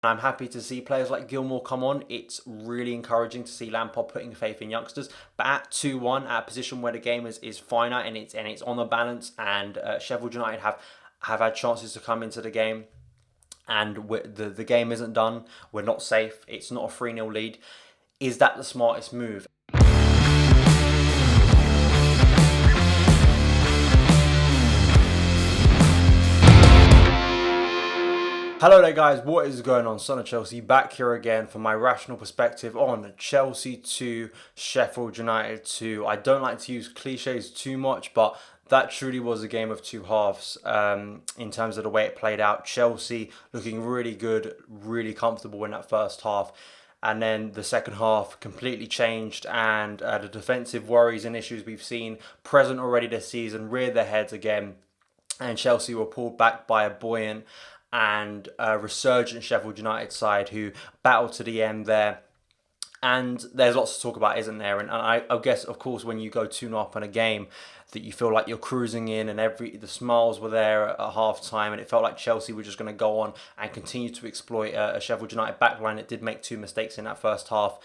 I'm happy to see players like Gilmour come on. It's really encouraging to see Lampard putting faith in youngsters. But at 2-1, at a position where the game is finite and it's on the balance, and Sheffield United have had chances to come into the game, and the game isn't done. We're not safe. It's not a 3-0 lead. Is that the smartest move? Hello there guys, what is going on? Son of Chelsea back here again for my rational perspective on Chelsea 2, Sheffield United 2. I don't like to use cliches too much, but that truly was a game of two halves in terms of the way it played out. Chelsea looking really good, really comfortable in that first half. And then the second half completely changed, and the defensive worries and issues we've seen present already this season reared their heads again. And Chelsea were pulled back by a buoyant and resurgent Sheffield United side who battled to the end there. And there's lots to talk about, isn't there? And I guess, of course, when you go 2-0 up in a game, that you feel like you're cruising in, and the smiles were there at half time, and it felt like Chelsea were just going to go on and continue to exploit a Sheffield United backline that did make two mistakes in that first half.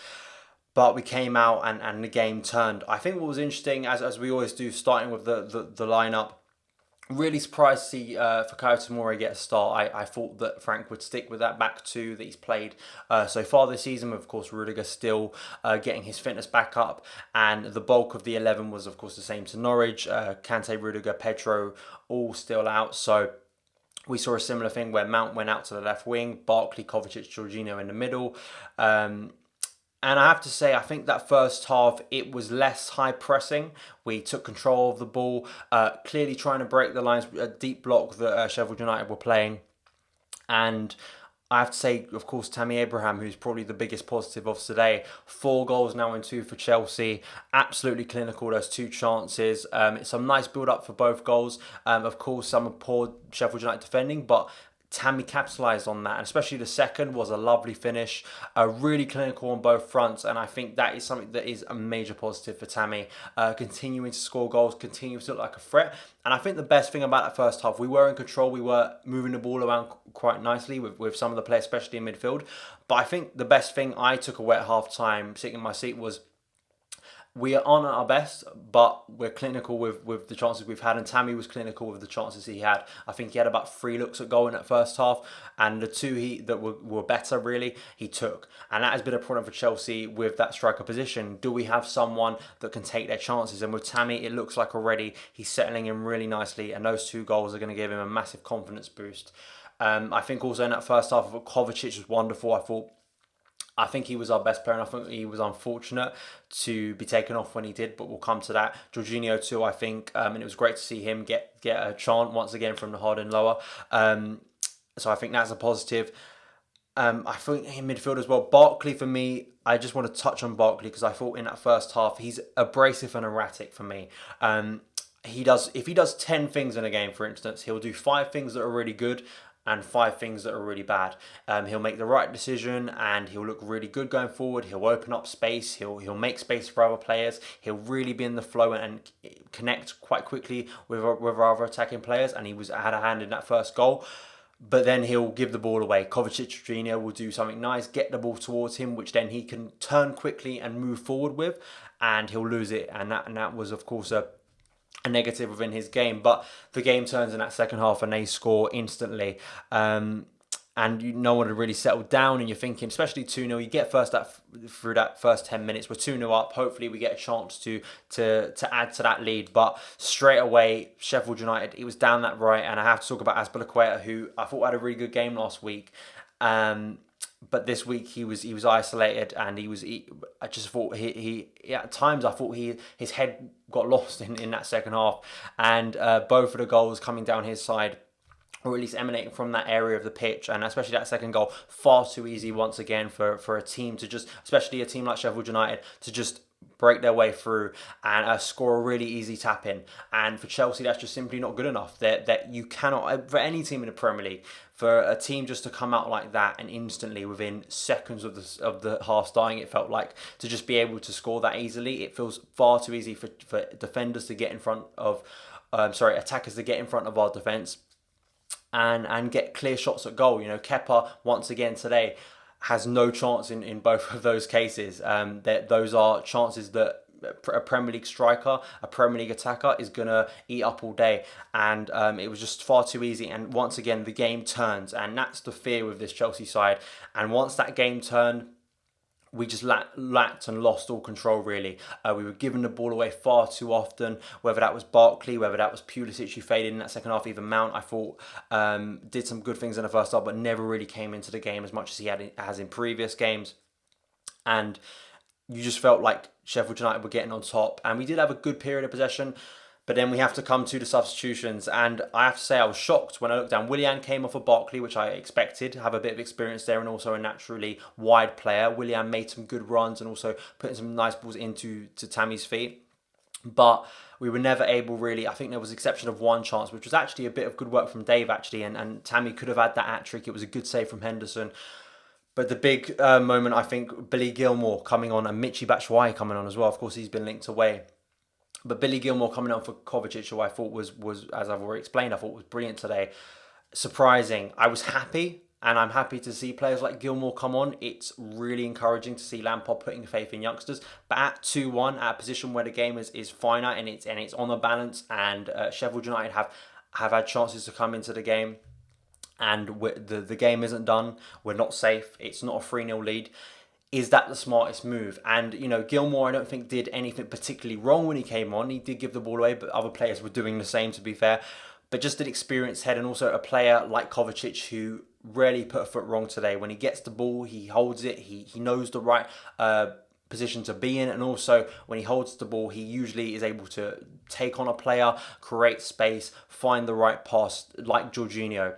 But we came out and the game turned. I think what was interesting, as we always do, starting with the lineup, really surprised to see Fikayo Tomori get a start. I thought that Frank would stick with that back two that he's played so far this season. Of course, Rudiger still getting his fitness back up, and the bulk of the 11 was, of course, the same to Norwich. Kante, Rudiger, Pedro, all still out. So we saw a similar thing where Mount went out to the left wing, Barkley, Kovacic, Jorginho in the middle. And I have to say, I think that first half, it was less high pressing. We took control of the ball, clearly trying to break the lines, a deep block that Sheffield United were playing. And I have to say, of course, Tammy Abraham, who's probably the biggest positive of today. 4 goals now in 2 for Chelsea. Absolutely clinical, those 2 chances. It's some nice build-up for both goals. Of course, some poor Sheffield United defending, but Tammy capitalised on that, and especially the second was a lovely finish, really clinical on both fronts, and I think that is something that is a major positive for Tammy, continuing to score goals, continuing to look like a threat. And I think the best thing about that first half, we were in control, we were moving the ball around quite nicely with some of the players, especially in midfield. But I think the best thing I took away at half time, sitting in my seat, was we are on our best, but we're clinical with the chances we've had, and Tammy was clinical with the chances he had. I think he had about 3 looks at goal in that first half, and the 2 that were better, really, he took. And that has been a problem for Chelsea with that striker position. Do we have someone that can take their chances? And with Tammy, it looks like already he's settling in really nicely, and those 2 goals are going to give him a massive confidence boost. I think also in that first half, Kovacic was wonderful. I think he was our best player, and I think he was unfortunate to be taken off when he did, but we'll come to that. Jorginho too, I think, and it was great to see him get a chant once again from the hard and lower. So I think that's a positive. I think in midfield as well, Barkley for me, I just want to touch on Barkley because I thought in that first half, he's abrasive and erratic for me. If he does 10 things in a game, for instance, he'll do 5 things that are really good and 5 things that are really bad. He'll make the right decision and he'll look really good going forward. He'll open up space. He'll make space for other players. He'll really be in the flow and connect quite quickly with our other attacking players. And he had a hand in that first goal. But then he'll give the ball away. Kovacic, Jorginho will do something nice, get the ball towards him, which then he can turn quickly and move forward with, and he'll lose it. And that was, of course, a negative within his game, but the game turns in that second half and they score instantly. No one had really settled down, and you're thinking, especially 2-0, you get through that first 10 minutes, we're 2-0 up, hopefully we get a chance to add to that lead, but straight away, Sheffield United, it was down that right, and I have to talk about Azpilicueta, who I thought had a really good game last week. But this week he was isolated, and I just thought he at times I thought his head got lost in that second half, and both of the goals coming down his side, or at least emanating from that area of the pitch, and especially that second goal, far too easy once again for a team to just, especially a team like Sheffield United, to just break their way through and score a really easy tap in. And for Chelsea, that's just simply not good enough. That you cannot, for any team in the Premier League, for a team just to come out like that and instantly within seconds of the half starting, it felt like, to just be able to score that easily, it feels far too easy for defenders to get in front of, attackers to get in front of our defence. and get clear shots at goal. You know, Kepa once again today has no chance in both of those cases. Those are chances that a Premier League striker, a Premier League attacker is going to eat up all day. And it was just far too easy. And once again, the game turns. And that's the fear with this Chelsea side. And once that game turned, we just lacked and lost all control, really. We were giving the ball away far too often, whether that was Barkley, whether that was Pulisic who faded in that second half. Even Mount, I thought, did some good things in the first half, but never really came into the game as much as he has in previous games. And you just felt like Sheffield United were getting on top. And we did have a good period of possession. But then we have to come to the substitutions. And I have to say I was shocked when I looked down. Willian came off of Barkley, which I expected. Have a bit of experience there and also a naturally wide player. Willian made some good runs and also putting some nice balls into Tammy's feet. But we were never able really. I think there was the exception of one chance, which was actually a bit of good work from Dave actually. And Tammy could have had that hat-trick. It was a good save from Henderson. But the big moment, I think, Billy Gilmour coming on and Michy Batshuayi coming on as well. Of course, he's been linked away. But Billy Gilmour coming on for Kovacic, who I thought was, as I've already explained, I thought was brilliant today. Surprising. I was happy, and I'm happy to see players like Gilmour come on. It's really encouraging to see Lampard putting faith in youngsters. But at 2-1, at a position where the game is finite and it's on the balance, and Sheffield United have had chances to come into the game, and the game isn't done. We're not safe. It's not a 3-0 lead. Is that the smartest move? And, you know, Gilmour, I don't think did anything particularly wrong when he came on. He did give the ball away, but other players were doing the same, to be fair. But just an experienced head, and also a player like Kovacic who rarely put a foot wrong today. When he gets the ball, he holds it. He knows the right position to be in. And also, when he holds the ball, he usually is able to take on a player, create space, find the right pass, like Jorginho.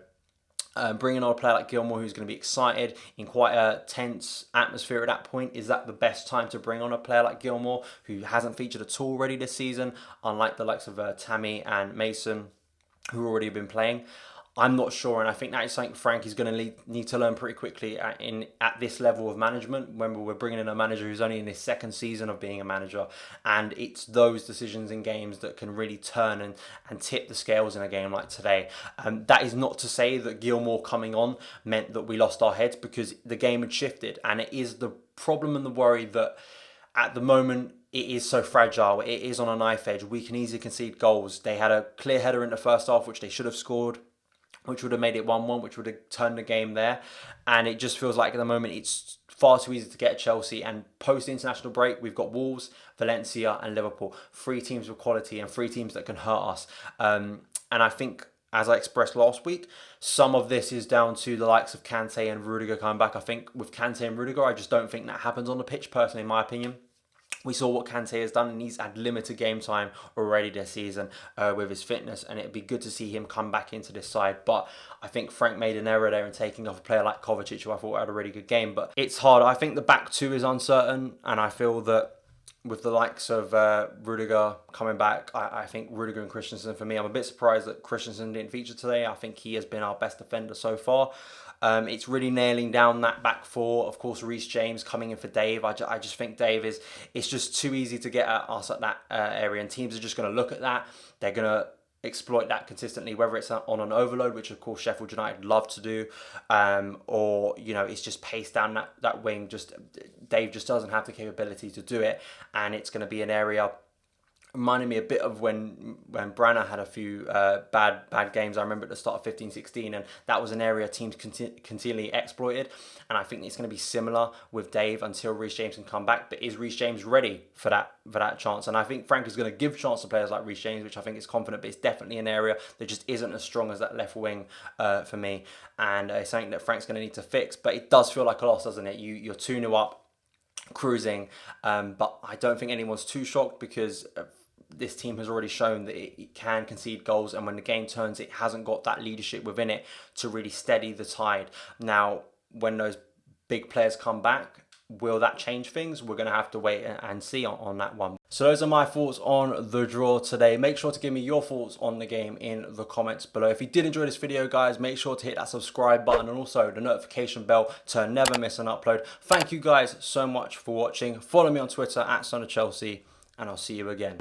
Bringing on a player like Gilmour who's going to be excited in quite a tense atmosphere at that point. Is that the best time to bring on a player like Gilmour who hasn't featured at all already this season, unlike the likes of Tammy and Mason who already have been playing? I'm not sure, and I think that is something Frank is going to need to learn pretty quickly at this level of management. Remember, we're bringing in a manager who's only in his second season of being a manager, and it's those decisions in games that can really turn and tip the scales in a game like today. That is not to say that Gilmour coming on meant that we lost our heads, because the game had shifted, and it is the problem and the worry that at the moment it is so fragile. It is on a knife edge. We can easily concede goals. They had a clear header in the first half, which they should have scored, which would have made it 1-1, which would have turned the game there. And it just feels like at the moment it's far too easy to get Chelsea. And post-international break, we've got Wolves, Valencia and Liverpool. 3 teams with quality and 3 teams that can hurt us. And I think, as I expressed last week, some of this is down to the likes of Kante and Rudiger coming back. I think with Kante and Rudiger, I just don't think that happens on the pitch, personally, in my opinion. We saw what Kante has done, and he's had limited game time already this season with his fitness, and it'd be good to see him come back into this side. But I think Frank made an error there in taking off a player like Kovacic, who I thought had a really good game. But it's hard. I think the back 2 is uncertain, and I feel that with the likes of Rudiger coming back, I think Rudiger and Christensen, for me, I'm a bit surprised that Christensen didn't feature today. I think he has been our best defender so far. It's really nailing down that back 4. Of course, Reece James coming in for Dave. I just think Dave it's just too easy to get at us at that area, and teams are just going to look at that. They're going to exploit that consistently, whether it's on an overload, which of course Sheffield United love to do, or, you know, it's just paced down that wing. Just Dave just doesn't have the capability to do it, and it's going to be an area reminded me a bit of when Branner had a few bad games. I remember at the start of 15-16, and that was an area teams continually exploited. And I think it's going to be similar with Dave until Reece James can come back. But is Reece James ready for that chance? And I think Frank is going to give chance to players like Reece James, which I think is confident. But it's definitely an area that just isn't as strong as that left wing for me, and it's something that Frank's going to need to fix. But it does feel like a loss, doesn't it? You're 2-0 up, cruising, but I don't think anyone's too shocked, because this team has already shown that it can concede goals, and when the game turns, it hasn't got that leadership within it to really steady the tide. Now, when those big players come back, will that change things? We're going to have to wait and see on that one. So those are my thoughts on the draw today. Make sure to give me your thoughts on the game in the comments below. If you did enjoy this video, guys, make sure to hit that subscribe button and also the notification bell to never miss an upload. Thank you guys so much for watching. Follow me on Twitter @SonOfChelsea, and I'll see you again.